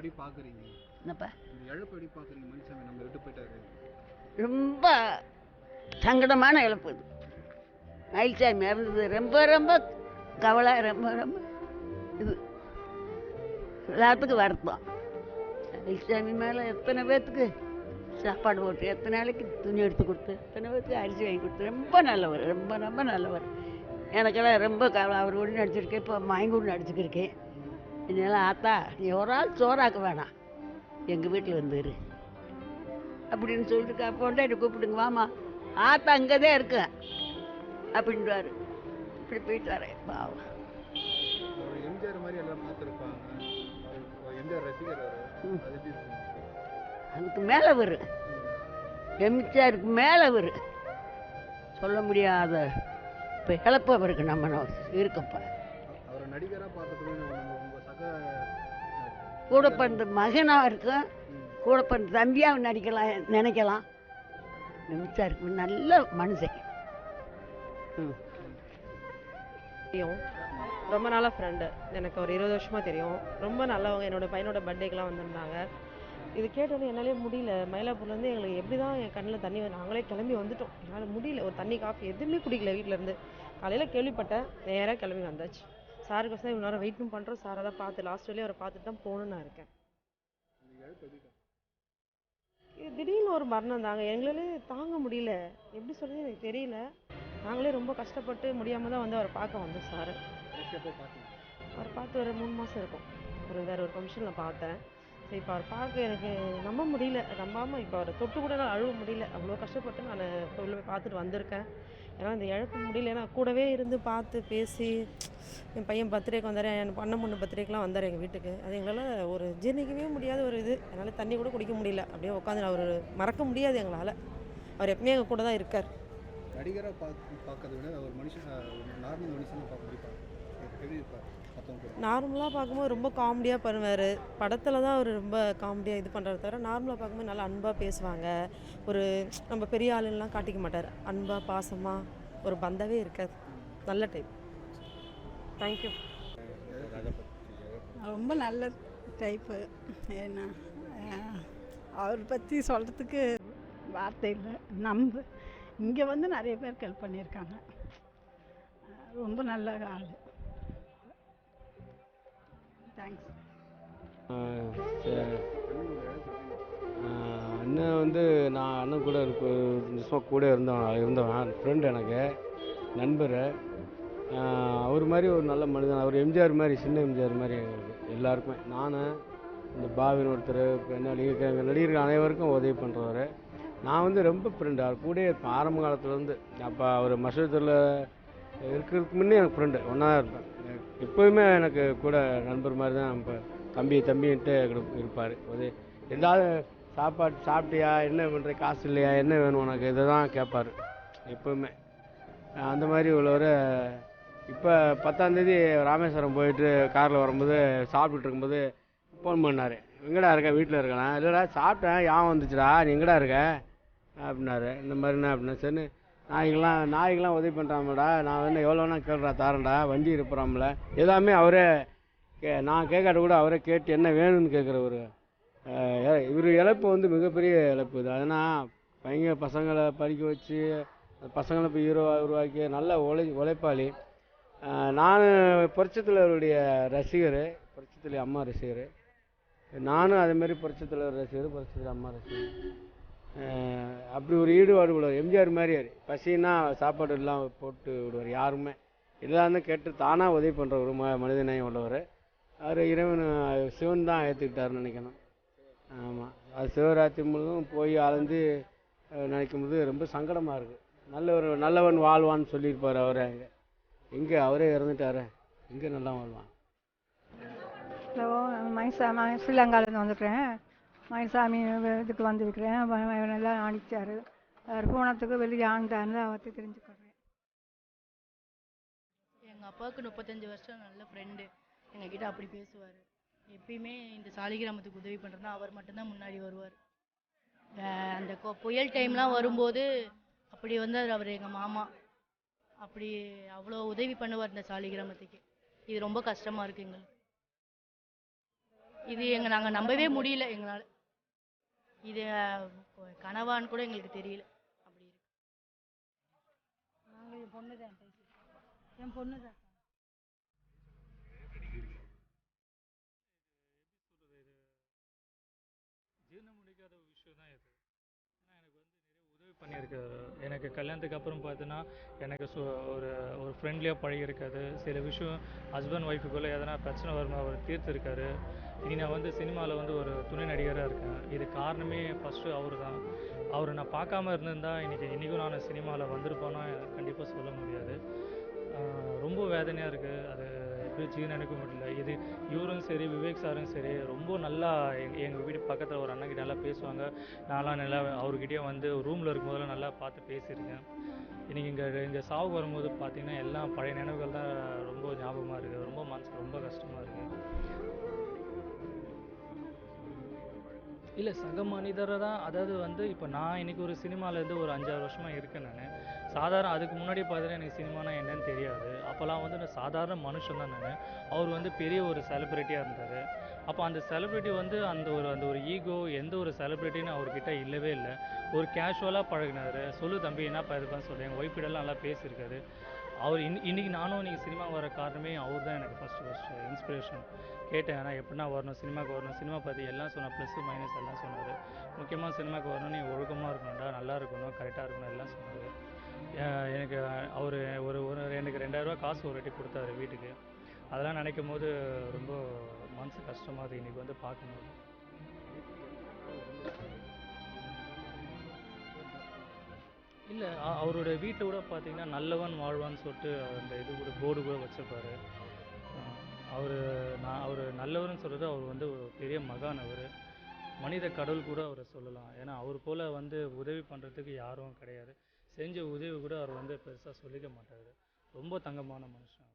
எப்படி பார்க்குறீங்க? என்னப்பா இந்த இழப்பு எப்படி பார்க்குறீங்க? மனுஷன் நம்ம விட்டு போயிட்டாரு. ரொம்ப சங்கடமான இழப்பு இது. மயில்சாமி இறந்தது ரொம்ப ரொம்ப கவலை, ரொம்ப ரொம்ப இது எல்லாத்துக்கும் வருத்தம். மயில்சாமி மேலே எத்தனை பேர்த்துக்கு சாப்பாடு போட்டு, எத்தனை நாளைக்கு துணி எடுத்து கொடுத்து, எத்தனை பேர்த்துக்கு அரிசி வாங்கி கொடுத்து, ரொம்ப நல்லவர், ரொம்ப ரொம்ப நல்லவர். எனக்கெல்லாம் ரொம்ப கவலை. அவர் கூட நடிச்சிருக்கேன், இப்போ மாயங்கூட நடிச்சுக்கிருக்கேன். இதெல்லாம் ஆத்தா நீ ஒரு ஆள் சோறாக்க வேணாம், எங்கள் வீட்டில் வந்துரு அப்படின்னு சொல்லிட்டு பொண்டாட்டி கூப்பிடுங்க, வாமா ஆத்தா அங்கே தான் இருக்கேன் அப்படின்றாரு. இப்படி போயிட்டு வரேன் பாவம். ஒரு எம்ஜிஆர் மாதிரி எல்லாம் பார்த்துருப்பாங்க. எம்ஜிஆர் ரசிகர் அதுக்கு மேலே வரும், எம்ஜிஆருக்கு மேலே வரும், சொல்ல முடியாத இப்போ இழப்பு அவருக்கு நம்ம இருக்கப்ப. அவர் நடிகராக பார்த்துட்டு உங்கள் சக கூட பிறந்த மகனாக இருக்கும், கூட பிறந்த தம்பியாக நடிக்கலாம் நினைக்கலாம். எம்ஜிஆருக்கு நல்ல மனுஷன். ரொம்ப நாளாக ஃப்ரெண்டு, எனக்கு ஒரு 20 வருஷமாக தெரியும். ரொம்ப நல்லவங்க. என்னோடய பையனோட பர்த்டேக்கெலாம் வந்திருந்தாங்க. இது கேட்டோன்னே என்னாலே முடியல. மயிலாப்பூர்லேருந்து எங்களுக்கு எப்படி தான் என் கண்ணில் தண்ணி நாங்களே கிளம்பி வந்துட்டோம். என்னால் முடியல. ஒரு தண்ணி காஃபி எதுவுமே குடிக்கல வீட்டிலேருந்து. காலையில் கேள்விப்பட்டேன், நேராக கிளம்பி வந்தாச்சு. சாருக்கோசம் இவ்வளோ நேரம் வெயிட்டும் பண்ணுறோம். சாரை தான் பார்த்து லாஸ்ட் வரையும் அவரை பார்த்துட்டு தான் போகணுன்னு நான் இருக்கேன். இது திடீர்னு ஒரு மரணம் தாங்க, எங்களாலே தாங்க முடியல. எப்படி சொல்றது எனக்கு தெரியல. நாங்களே ரொம்ப கஷ்டப்பட்டு முடியாமல் தான் வந்து அவரை பார்க்க வந்தோம். சார் அவரை பார்த்து ஒரு 3 மாதம் இருக்கும். வேறு ஒரு ஃபங்க்ஷனில் பார்த்தேன். சரி, இப்போ அவர் பார்க்க எனக்கு நம்ப முடியல. நம்பாமல் இப்போ அவரை தொட்டு கூட நான் அழுவ முடியல. அவ்வளோ கஷ்டப்பட்டு நான் கோயிலில் போய் பார்த்துட்டு வந்திருக்கேன். ஏன்னா இந்த இழப்பு முடியல. ஏன்னா கூடவே இருந்து பார்த்து பேசி, என் பையன் பர்த்டேக்கு வந்தார், என் அண்ணன் பொண்ணு பர்த்டேக்கெலாம் வந்தார் எங்கள் வீட்டுக்கு. அது எங்களால் ஒரு ஜீர்ணிக்கவே முடியாத ஒரு இது. என்னால் தண்ணி கூட குடிக்க முடியல. அப்படியே உட்காந்து அவர் மறக்க முடியாது எங்களால். அவர் எப்பவுமே எங்கள் கூட தான் இருக்கார். நடிகராக பார்க்கறத விட ஒரு மனுஷன், நார்மல் மனுஷனாக பார்க்க முடியும். நார்மலாக பார்க்கும்போது ரொம்ப காமெடியாக பண்ணுவார். படத்தில் தான் அவர் ரொம்ப காமெடியாக இது பண்ணுறத தவிர, நார்மலாக பார்க்கும்போது நல்லா அன்பாக பேசுவாங்க. ஒரு நம்ம பெரிய ஆளுலாம் காட்டிக்க மாட்டார். அன்பாக பாசமாக ஒரு பந்தவே இருக்காது. நல்ல டைப். தேங்க்யூ. ரொம்ப நல்ல டைப்பு. ஏன்னா அவர் பற்றி சொல்கிறதுக்கு வார்த்தை இல்லை. நம்ம இங்கே வந்து நிறைய பேர் ஹெல்ப் பண்ணியிருக்காங்க. ரொம்ப நல்ல ஆள். தேங்க்ஸ். அண்ணன் வந்து நான் அண்ணன் கூட கூட இருந்தவன் ஃப்ரெண்டு, எனக்கு நண்பர். அவர் மாதிரி ஒரு நல்ல மனிதன். அவர் எம்ஜிஆர் மாதிரி, சின்ன எம்ஜிஆர் மாதிரி எங்களுக்கு எல்லாருக்குமே. நான் இந்த பாவின் ஒருத்தர், இப்போ நடிகர்கள் அனைவருக்கும் உதவி பண்ணுறவர். நான் வந்து ரொம்ப ஃப்ரெண்டு, அவர் கூட இருப்பேன் ஆரம்ப காலத்துலேருந்து. அப்போ அவர் மசூத்தில் இருக்கிறதுக்கு முன்னே எனக்கு ஃப்ரெண்டு, ஒன்றா தான் இருப்பேன். எப்போதுமே எனக்கு கூட நண்பர் மாதிரி தான். இப்போ தம்பின்ட்டு இருப்பார். ஒரு ஏதாவது சாப்பிட்டியா, என்ன பண்ணுற, காசு இல்லையா, என்ன வேணும் உனக்கு, இதை தான் கேட்பார் எப்போவுமே. அந்த மாதிரி உள்ளவர். இப்போ 10ஆம் தேதி ராமேஸ்வரம் போயிட்டு காரில் வரும்போது சாப்பிட்டுட்டு இருக்கும்போது ஃபோன் பண்ணார். எங்கடா இருக்க? வீட்டில் இருக்கேண்ணா. இல்லைடா சாப்பிட்டேன், யான் வந்துச்சுடா, நீ எங்கடா இருக்க அப்படின்னாரு. இந்த மாதிரிண்ணா அப்படின்னா, சரி நாய்க்கெலாம் உதவி பண்ணுறாமடா, நான் வந்து எவ்வளோனா கேட்குறா தாரேன்டா, வண்டி இருப்புறாமல எல்லாமே அவரே நான் கேட்காட்ட கூட அவரே கேட்டு என்ன வேணும்னு கேட்குற ஒரு இவர் இழப்பு வந்து மிகப்பெரிய இழப்பு இது. அதனால் பசங்களை படிக்க வச்சு பசங்களை இப்போ ஹீரோவாக உருவாக்கி நல்ல உழைப்பாளி. நான் புரட்சித் தலைவருடைய ரசிகர், புரட்சித் தலைவர் அம்மா ரசிகர். நானும் அதேமாரி புரட்சித் தலைவர் ரசிகர், புரட்சித் தலைவர் அம்மா ரசிகர். அப்படி ஒரு ஈடுபாடு உள்ளவர். எம்ஜிஆர் மாதிரி பசின்னா சாப்பாடு எல்லாம் போட்டு விடுவார். யாருமே எல்லாமே கேட்டு தானாக உதவி பண்ணுற ஒரு மனிதனையும் உள்ளவர். அவர் இறைவன் சிவன் தான் ஏற்றுக்கிட்டாருன்னு நினைக்கணும். ஆமாம், அது சிவராத்திரி முழுதும் போய் அலைஞ்சு நினைக்கும் போது ரொம்ப சங்கடமாக இருக்குது. நல்லவன் வாழ்வான்னு சொல்லியிருப்பார் அவரை. எங்கே அவரே இறந்துட்டார், எங்கே நல்லா வாழ்வான். ஹலோ, மயில்சாமி, ஸ்ரீலங்காவிலேருந்து வந்துக்கிறேன். மயில்சாமி இதுக்கு வந்திருக்கிறேன். நல்லா நடித்தார். அவர் போனத்துக்கு வெளியே ஆண்டான்னு அவற்றை தெரிஞ்சுக்கிறேன். எங்கள் அப்பாவுக்கு 35 வருஷம் நல்ல ஃப்ரெண்டு. எங்ககிட்ட அப்படி பேசுவார். எப்பயுமே இந்த சாலிகிராமத்துக்கு உதவி பண்ணுறதுனா அவர் மட்டும்தான் முன்னாடி வருவார். அந்த புயல் டைம்லாம் வரும்போது அப்படி வந்தார் அவர், எங்கள் மாமா. அப்படி அவ்வளோ உதவி பண்ணுவார் இந்த சாலிகிராமத்துக்கு. இது ரொம்ப கஷ்டமாக இருக்குது எங்களுக்கு. இது நாங்கள் நம்பவே முடியல எங்களால். இது கனவான்னு கூட எங்களுக்கு தெரியல. அப்படி இருக்கு. நாங்கள் என் பொண்ணு தான் என் பொண்ணு தான். ஜீரண முடிக்காத ஒரு விஷயம் தான் இது. ஏன்னா எனக்கு வந்து நிறைய உதவி பண்ணியிருக்காரு. எனக்கு கல்யாணத்துக்கு அப்புறம் பார்த்தீங்கன்னா எனக்கு ஒரு ஒரு ஃப்ரெண்ட்லியாக பழகியிருக்காரு. சில விஷயம் ஹஸ்பண்ட் ஒய்ஃபுக்குள்ளே எதனா பிரச்சனை வருமா அவர் தீர்த்துருக்காரு. இனி நான் வந்து சினிமாவில் வந்து ஒரு துணை நடிகராக இருக்கேன். இது காரணமே ஃபஸ்ட்டு அவர் தான். அவரை நான் பார்க்காம இருந்திருந்தா இன்றைக்கும் நான் சினிமாவில் வந்திருப்பேன்னா கண்டிப்பாக சொல்ல முடியாது. ரொம்ப வேதனையாக இருக்குது. அது எப்படி ஜீரணிக்க முடியல. இது இவரும் சரி விவேக் சாரும் சரி ரொம்ப நல்லா எங்கள் வீட்டு பக்கத்தில் ஒரு அண்ணன்கிட்ட நல்லா பேசுவாங்க. நான்லாம் நல்லா அவர்கிட்டயும் வந்து ரூமில் இருக்கும்போதெல்லாம் நல்லா பார்த்து பேசியிருக்கேன். இன்றைக்கி இங்கே சாவுக்கு வரும்போது பார்த்திங்கன்னா எல்லாம் பழைய நினைவுகள் தான் ரொம்ப ஞாபகமாக இருக்குது. ரொம்ப மனசுக்கு ரொம்ப கஷ்டமாக இருக்குது. இல்லை சக மனிதரை தான். அதாவது வந்து இப்போ நான் இன்றைக்கி ஒரு சினிமாவிலேருந்து ஒரு 5-6 வருஷமாக இருக்கேன் நான். சாதாரண அதுக்கு முன்னாடி பார்த்தீங்கன்னா எனக்கு சினிமானா என்னன்னு தெரியாது. அப்போல்லாம் வந்து நான் சாதாரண மனுஷன் தான் நான். அவர் வந்து பெரிய ஒரு செலிப்ரிட்டியாக இருந்தார். அப்போ அந்த செலிப்ரிட்டி வந்து அந்த ஒரு ஈகோ எந்த ஒரு செலிப்ரிட்டின்னு அவர்கிட்ட இல்லவே இல்லை. ஒரு கேஷுவலாக பழகினார். சொல்லு தம்பி என்னப்பா இதுப்பான்னு சொல்லி எங்கள் ஒய்ஃபிடெல்லாம் நல்லா பேசியிருக்காரு. அவர் இன்றைக்கி நானும் சினிமா வர காரணமே அவர் தான் எனக்கு ஃபஸ்ட்டு இன்ஸ்பிரேஷன். கேட்டேன் ஆனால் எப்படின்னா வரணும் சினிமாவுக்கு வரணும் சினிமா பற்றி எல்லாம் சொன்னார். ப்ளஸ்ஸு மைனஸ் எல்லாம் சொன்னார். முக்கியமாக சினிமாவுக்கு வரணும் நீ ஒழுக்கமாக இருக்கணும்டா, நல்லா இருக்கணும், கரெக்டாக இருக்கணும் எல்லாம் சொன்னார். எனக்கு அவர் எனக்கு 2000 ரூபா காசு ஒரு வாட்டி கொடுத்தாரு வீட்டுக்கு. அதெல்லாம் நினைக்கும் போது ரொம்ப மனசு கஷ்டமாக இருக்குது இன்றைக்கி வந்து பார்க்கும்போது. இல்லை அவரோட வீட்டில் கூட பார்த்தீங்கன்னா நல்லவன் வாழ்வான்னு சொல்லிட்டு அந்த இது கூட போர்டு கூட வச்சுருப்பாரு. அவர் நல்லவர்னு சொல்கிறது அவர் வந்து ஒரு பெரிய மகான். அவர் மனித கடவுள் கூட அவரை சொல்லலாம். ஏன்னா அவர் போல் வந்து உதவி பண்ணுறதுக்கு யாரும் கிடையாது. செஞ்ச உதவி கூட அவர் வந்து பெருசாக சொல்லிக்க மாட்டார். ரொம்ப தங்கமான மனுஷன்.